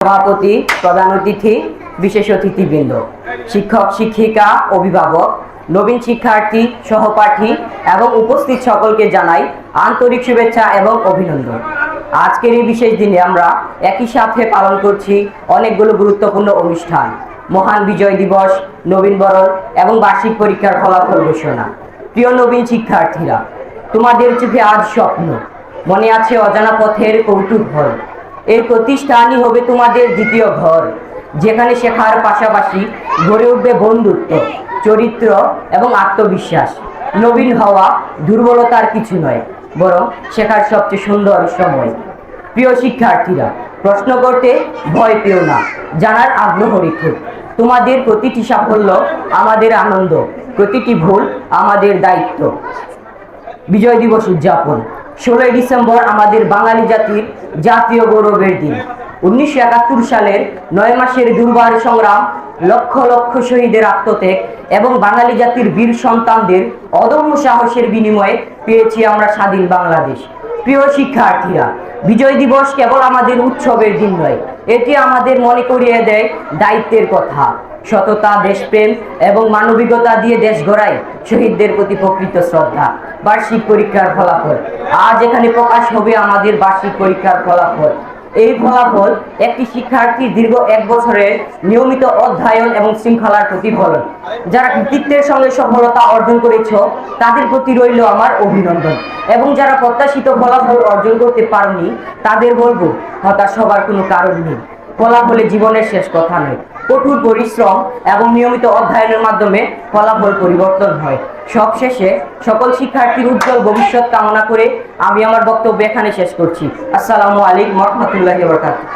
সভাপতি, প্রধান অতিথি, বিশেষ অতিথিবৃন্দ, শিক্ষক শিক্ষিকা, অভিভাবক, নবীন শিক্ষার্থী, সহপাঠী এবং উপস্থিত সকলকে জানাই আন্তরিক শুভেচ্ছা এবং অভিনন্দন। আজকের এই বিশেষ দিনে আমরা একই সাথে পালন করছি অনেকগুলো গুরুত্বপূর্ণ অনুষ্ঠান: মহান বিজয় দিবস, নবীনবরণ এবং বার্ষিক পরীক্ষার ফলাফল ঘোষণা। প্রিয় নবীন শিক্ষার্থীরা, তোমাদের চোখে আজ স্বপ্ন, মনে আছে অজানা পথের কৌতূহল। এর প্রতিষ্ঠানই হবে তোমাদের দ্বিতীয় ঘর, যেখানে শেখার পাশাপাশি গড়ে উঠবে বন্ধুত্ব, চরিত্র এবং আত্মবিশ্বাস। নবীন হওয়া দুর্বলতার কিছু নয়, বরং শেখার সবচেয়ে সুন্দর সময়। প্রিয় শিক্ষার্থীরা, প্রশ্ন করতে ভয় পেও না, জানার আগ্রহ রেখো। তোমাদের প্রতিটি সাফল্য আমাদের আনন্দ, প্রতিটি ভুল আমাদের দায়িত্ব। বিজয় দিবস উদযাপন। 16ই ডিসেম্বর আমাদের বাঙালি জাতির জাতীয় গৌরবের দিন। 1971 সালের 9 মাসের দুর্বার সংগ্রাম, লক্ষ লক্ষ শহীদের আত্মত্যাগ এবং বাঙালি জাতির বীর সন্তানদের অদম্য সাহসের বিনিময়ে পেয়েছি আমরা স্বাধীন বাংলাদেশ। প্রিয় শিক্ষার্থীরা, বিজয় দিবস কেবল আমাদের উৎসবের দিন নয়, এটি আমাদের মনে করিয়ে দেয় দায়িত্বের কথা। সততা, দেশপ্রেম এবং মানবিকতা দিয়ে দেশ গড়াই শহীদদের প্রতি প্রকৃত শ্রদ্ধা। বার্ষিক পরীক্ষার ফলাফল। আজ এখানে প্রকাশ হবে আমাদের বার্ষিক পরীক্ষার ফলাফল। এই ফলাফল একটি শিক্ষার্থীর দীর্ঘ 1 বছরের নিয়মিত অধ্যয়ন এবং শৃঙ্খলার প্রতিফলন। যারা কৃতিত্বের সঙ্গে সফলতা অর্জন করেছ, তাদের প্রতি রইল আমার অভিনন্দন, এবং যারা প্রত্যাশিত ফলাফল অর্জন করতে পারেনি, তাদের বলবো হতাশ হবার কোনো কারণ নেই। ফলাফলে জীবনের শেষ কথা নয়, কঠোর পরিশ্রম এবং নিয়মিত অধ্যয়নের মাধ্যমে ফলাফল পরিবর্তন হয়। সবশেষে সকল শিক্ষার্থীর উজ্জ্বল ভবিষ্যৎ কামনা করে আমি আমার বক্তব্য এখানে শেষ করছি। আসসালামু আলাইকুম ওয়া রাহমাতুল্লাহি ওয়া বারাকাতুহু।